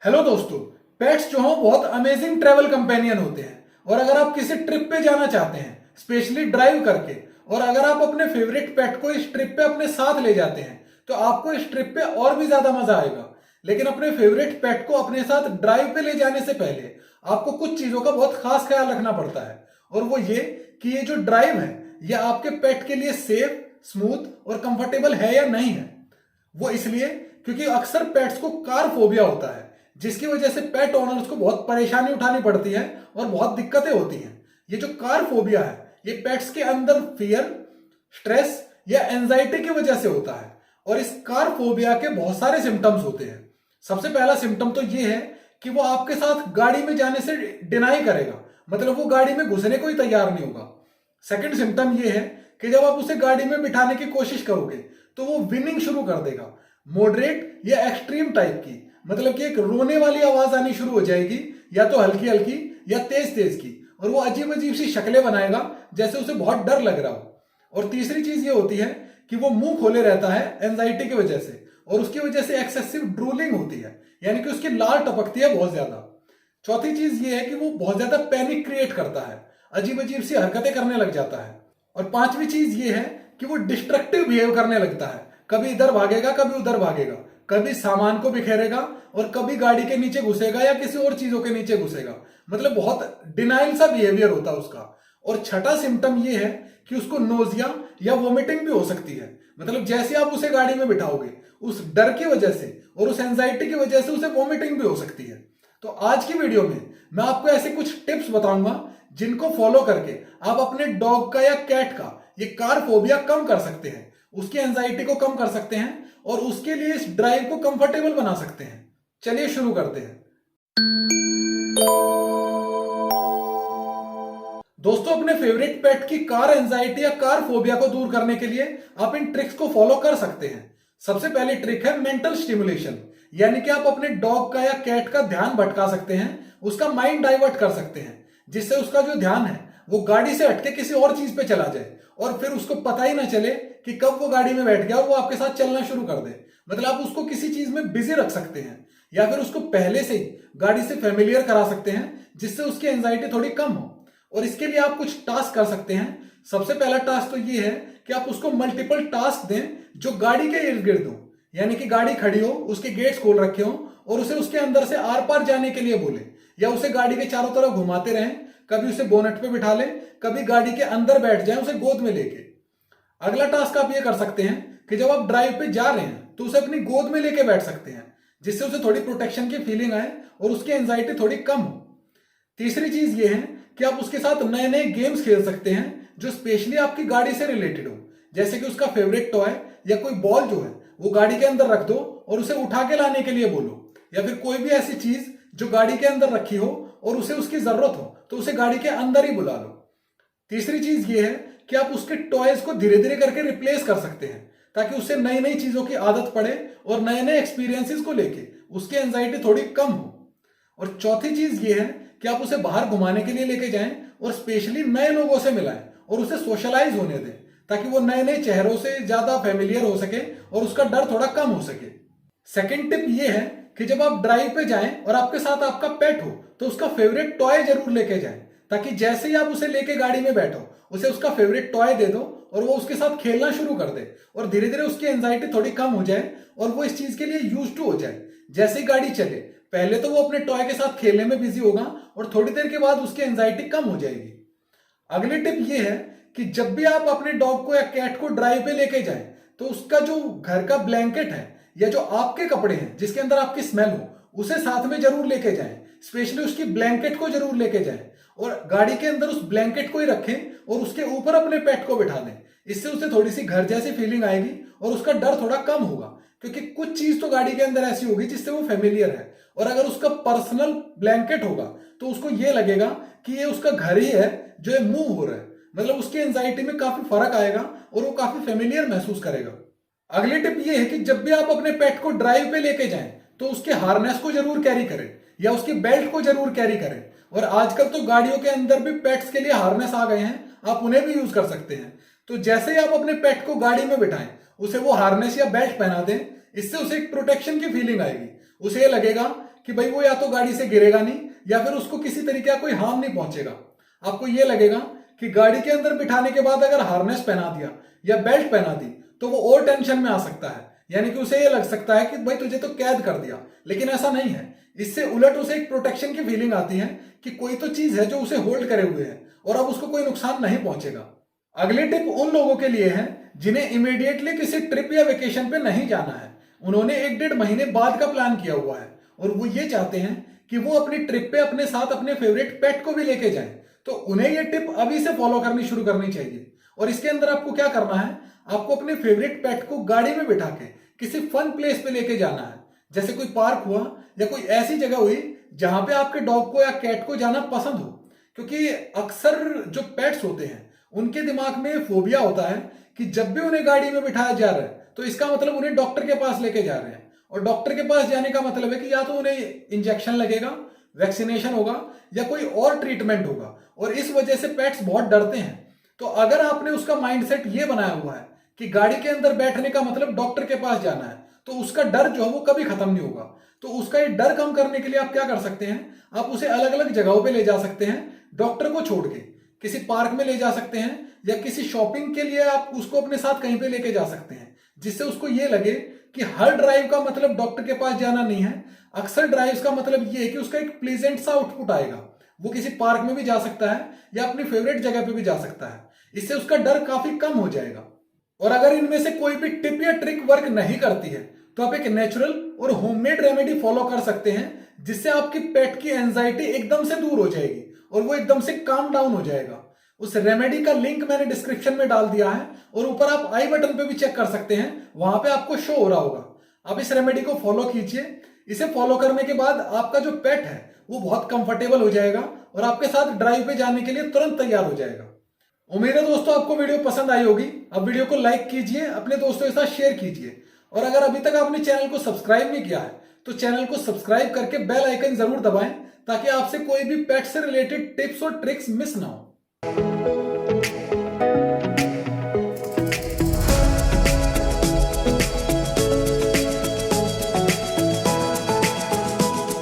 Hello दोस्तों। Pets जो हो बहुत अमेजिंग ट्रेवल कंपेनियन होते हैं और अगर आप किसी ट्रिप पे जाना चाहते हैं स्पेशली ड्राइव करके और अगर आप अपने फेवरेट पेट को इस ट्रिप पे अपने साथ ले जाते हैं तो आपको इस ट्रिप पे और भी ज्यादा मजा आएगा। लेकिन अपने फेवरेट पेट को अपने साथ ड्राइव पे ले जाने से पहले आपको कुछ चीजों का बहुत खास ख्याल रखना पड़ता है और वो ये कि ये जो ड्राइव है ये आपके पेट के लिए सेफ, स्मूथ और कंफर्टेबल है या नहीं है। वो इसलिए क्योंकि अक्सर पेट्स को कार फोबिया होता है जिसकी वजह से पेट ओनर्स को बहुत परेशानी उठानी पड़ती है और बहुत दिक्कतें होती हैं। ये जो कार फोबिया है ये पेट्स के अंदर फियर, स्ट्रेस या एंजाइटी की वजह से होता है और इस कार फोबिया के बहुत सारे सिम्टम्स होते हैं। सबसे पहला सिम्टम तो ये है कि वो आपके साथ गाड़ी में जाने से डिनाई करेगा, मतलब वो गाड़ी में घुसने को ही तैयार नहीं होगा। सेकंड सिम्टम ये है कि जब आप उसे गाड़ी में बिठाने की कोशिश करोगे तो वो विनिंग शुरू कर देगा, मॉडरेट या एक्सट्रीम टाइप की, मतलब कि एक रोने वाली आवाज आनी शुरू हो जाएगी, या तो हल्की हल्की या तेज तेज की, और वो अजीब अजीब सी शक्लें बनाएगा जैसे उसे बहुत डर लग रहा हो। और तीसरी चीज ये होती है कि वो मुंह खोले रहता है एंजाइटी की वजह से और उसकी वजह से एक्सेसिव ड्रूलिंग होती है, यानी कि उसकी लार टपकती है बहुत ज्यादा। चौथी चीज ये है कि वो बहुत ज्यादा पैनिक क्रिएट करता है, अजीब अजीब सी हरकतें करने लग जाता है। और पांचवी चीज ये है कि वो डिस्ट्रक्टिव बिहेव करने लगता है, कभी इधर भागेगा कभी उधर भागेगा, कभी सामान को बिखेरेगा और कभी गाड़ी के नीचे घुसेगा या किसी और चीजों के नीचे घुसेगा, मतलब बहुत डिनाइल सा बिहेवियर होता है उसका। और छठा सिम्टम ये है कि उसको नोजिया या वोमिटिंग भी हो सकती है, मतलब जैसे आप उसे गाड़ी में बिठाओगे उस डर की वजह से और उस एंजाइटी की वजह से उसे वोमिटिंग भी हो सकती है। तो आज की वीडियो में मैं आपको ऐसे कुछ टिप्स बताऊंगा जिनको फॉलो करके आप अपने डॉग का या कैट का ये कार फोबिया कम कर सकते हैं, उसकी एंजाइटी को कम कर सकते हैं और उसके लिए इस ड्राइव को कंफर्टेबल बना सकते हैं। चलिए शुरू करते हैं। दोस्तों, अपने फेवरेट पेट की कार एंजाइटी या कार फोबिया को दूर करने के लिए आप इन ट्रिक्स को फॉलो कर सकते हैं। सबसे पहली ट्रिक है मेंटल स्टिमुलेशन, यानी कि आप अपने डॉग का या कैट का ध्यान भटका सकते हैं, उसका माइंड डाइवर्ट कर सकते हैं, जिससे उसका जो ध्यान है वो गाड़ी से हटके किसी और चीज पे चला जाए और फिर उसको पता ही ना चले कि कब वो गाड़ी में बैठ गया और वो आपके साथ चलना शुरू कर दे। मतलब आप उसको किसी चीज में बिजी रख सकते हैं या फिर उसको पहले से ही गाड़ी से फेमिलियर करा सकते हैं जिससे उसकी एंजाइटी थोड़ी कम हो। और इसके लिए आप कुछ टास्क कर सकते हैं। सबसे पहला टास्क तो ये है कि आप उसको मल्टीपल टास्क दें जो गाड़ी के इर्द गिर्द हो, यानी कि गाड़ी खड़ी हो, उसके गेट्स खोल रखे हो और उसे उसके अंदर से आर पार जाने के लिए बोले, या उसे गाड़ी के चारों तरफ घुमाते रहें। कभी उसे बोनट पे बिठा लें, कभी गाड़ी के अंदर बैठ जाए उसे गोद में लेके। अगला टास्क आप ये कर सकते हैं कि जब आप ड्राइव पे जा रहे हैं तो उसे अपनी गोद में लेके बैठ सकते हैं, जिससे उसे थोड़ी प्रोटेक्शन की फीलिंग आए और उसकी एंजाइटी थोड़ी कम हो। तीसरी चीज ये है कि आप उसके साथ नए नए गेम्स खेल सकते हैं जो स्पेशली आपकी गाड़ी से रिलेटेड हो, जैसे कि उसका फेवरेट टॉय या कोई बॉल जो है वो गाड़ी के अंदर रख दो और उसे उठा के लाने के लिए बोलो, या फिर कोई भी ऐसी चीज जो गाड़ी के अंदर रखी हो और उसे उसकी जरूरत हो तो उसे गाड़ी के अंदर ही बुला लो। तीसरी चीज ये है कि आप उसके टॉयज को धीरे धीरे करके रिप्लेस कर सकते हैं ताकि उसे नई नई चीजों की आदत पड़े और नए नए एक्सपीरियंसेस को लेके उसकी एंजाइटी थोड़ी कम हो। और चौथी चीज ये है कि आप उसे बाहर घुमाने के लिए लेके जाएं और स्पेशली नए लोगों से मिलाएं और उसे सोशलाइज होने दें ताकि वो नए नए चेहरों से ज्यादा फेमिलियर हो सके और उसका डर थोड़ा कम हो सके। सेकेंड टिप ये है कि जब आप ड्राइव पे जाएं और आपके साथ आपका पेट हो तो उसका फेवरेट टॉय जरूर लेके जाएं, ताकि जैसे ही आप उसे लेके गाड़ी में बैठो उसे उसका फेवरेट टॉय दे दो और वो उसके साथ खेलना शुरू कर दे और धीरे धीरे उसकी एंजाइटी थोड़ी कम हो जाए और वो इस चीज के लिए यूज टू हो जाए। जैसे ही गाड़ी चले पहले तो वो अपने टॉय के साथ खेलने में बिजी होगा और थोड़ी देर के बाद उसकी एंजाइटी कम हो जाएगी। अगली टिप ये है कि जब भी आप अपने डॉग को या कैट को ड्राइव पे लेके जाएं तो उसका जो घर का ब्लैंकेट है या जो आपके कपड़े हैं जिसके अंदर आपकी स्मेल हो उसे साथ में जरूर लेके जाएं, स्पेशली उसकी ब्लैंकेट को जरूर लेके जाएं और गाड़ी के अंदर उस ब्लैंकेट को ही रखें और उसके ऊपर अपने पेट को बिठा दें। इससे उसे थोड़ी सी घर जैसी फीलिंग आएगी और उसका डर थोड़ा कम होगा, क्योंकि कुछ चीज तो गाड़ी के अंदर ऐसी होगी जिससे वो फेमिलियर है और अगर उसका पर्सनल ब्लैंकेट होगा तो उसको ये लगेगा कि ये उसका घर ही है जो ये मूव हो रहा है, मतलब उसकी एंजाइटी में काफी फर्क आएगा और वो काफी फेमिलियर महसूस करेगा। अगली टिप ये है कि जब भी आप अपने पेट को ड्राइव पे लेके जाएं तो उसके हार्नेस को जरूर कैरी करें या उसकी बेल्ट को जरूर कैरी करें। और आजकल तो गाड़ियों के अंदर भी पेट्स के लिए हार्नेस आ गए हैं, आप उन्हें भी यूज कर सकते हैं। तो जैसे ही आप अपने पेट को गाड़ी में बिठाएं उसे वो हार्नेस या बेल्ट पहना दें, इससे उसे एक प्रोटेक्शन की फीलिंग आएगी। उसे ये लगेगा कि भाई वो या तो गाड़ी से गिरेगा नहीं या फिर उसको किसी तरीके का कोई हार्म नहीं पहुंचेगा। आपको ये लगेगा कि गाड़ी के अंदर बिठाने के बाद अगर हार्नेस पहना दिया या बेल्ट पहना दी तो वो और टेंशन में आ सकता है, यानी कि उसे ये लग सकता है कि भाई तुझे तो कैद कर दिया, लेकिन ऐसा नहीं है। इससे उलट उसे एक प्रोटेक्शन की फीलिंग आती है कि कोई तो चीज है जो उसे होल्ड करे हुए है और अब उसको कोई नुकसान नहीं पहुंचेगा। अगली टिप उन लोगों के लिए है जिन्हें इमीडिएटली किसी ट्रिप या वेकेशन पे नहीं जाना है। उन्होंने 1-1.5 महीने बाद का प्लान किया हुआ है और वो ये चाहते हैं कि वो अपनी ट्रिप पे अपने साथ अपने फेवरेट पेट को भी लेके जाएं। तो उन्हें ये टिप अभी से फॉलो करनी शुरू करनी चाहिए। और इसके अंदर आपको क्या करना है, आपको अपने फेवरेट पेट को गाड़ी में बिठा के किसी फन प्लेस पे लेके जाना है, जैसे कोई पार्क हुआ या कोई ऐसी जगह हुई जहां पे आपके डॉग को या कैट को जाना पसंद हो। क्योंकि अक्सर जो पेट्स होते हैं उनके दिमाग में फोबिया होता है कि जब भी उन्हें गाड़ी में बिठाया जा रहा है तो इसका मतलब उन्हें डॉक्टर के पास लेके जा रहे हैं, और डॉक्टर के पास जाने का मतलब है कि या तो उन्हें इंजेक्शन लगेगा, वैक्सीनेशन होगा या कोई और ट्रीटमेंट होगा, और इस वजह से पेट्स बहुत डरते हैं। तो अगर आपने उसका माइंडसेट ये बनाया हुआ है कि गाड़ी के अंदर बैठने का मतलब डॉक्टर के पास जाना है, तो उसका डर जो है वो कभी खत्म नहीं होगा। तो उसका ये डर कम करने के लिए आप क्या कर सकते हैं, आप उसे अलग अलग जगहों पे ले जा सकते हैं डॉक्टर को छोड़ के। किसी पार्क में ले जा सकते हैं या किसी शॉपिंग के लिए आप उसको अपने साथ कहीं पे लेके जा सकते हैं, जिससे उसको ये लगे कि हर ड्राइव का मतलब डॉक्टर के पास जाना नहीं है। अक्सर ड्राइव का मतलब ये है कि उसका एक प्लीजेंट सा आउटपुट आएगा। वो किसी पार्क में भी जा सकता है या अपनी फेवरेट जगह पे भी जा सकता है। इससे उसका डर काफी कम हो जाएगा। और अगर इनमें से कोई भी टिप या ट्रिक वर्क नहीं करती है तो आप एक नेचुरल और होममेड रेमेडी फॉलो कर सकते हैं, जिससे आपकी पेट की एंजाइटी एकदम से दूर हो जाएगी और वो एकदम से काम डाउन हो जाएगा। उस रेमेडी का लिंक मैंने डिस्क्रिप्शन में डाल दिया है और ऊपर आप आई बटन पे भी चेक कर सकते हैं, वहां पे आपको शो हो रहा होगा। आप इस रेमेडी को फॉलो कीजिए। इसे फॉलो करने के बाद आपका जो पेट है वो बहुत कंफर्टेबल हो जाएगा और आपके साथ ड्राइव पे जाने के लिए तुरंत तैयार हो जाएगा। उम्मीद है दोस्तों आपको वीडियो पसंद आई होगी। अब वीडियो को लाइक कीजिए, अपने दोस्तों के साथ शेयर कीजिए, और अगर अभी तक आपने चैनल को सब्सक्राइब नहीं किया है तो चैनल को सब्सक्राइब करके बेल आइकन जरूर दबाएं, ताकि आपसे कोई भी पेट से रिलेटेड टिप्स और ट्रिक्स मिस ना हो।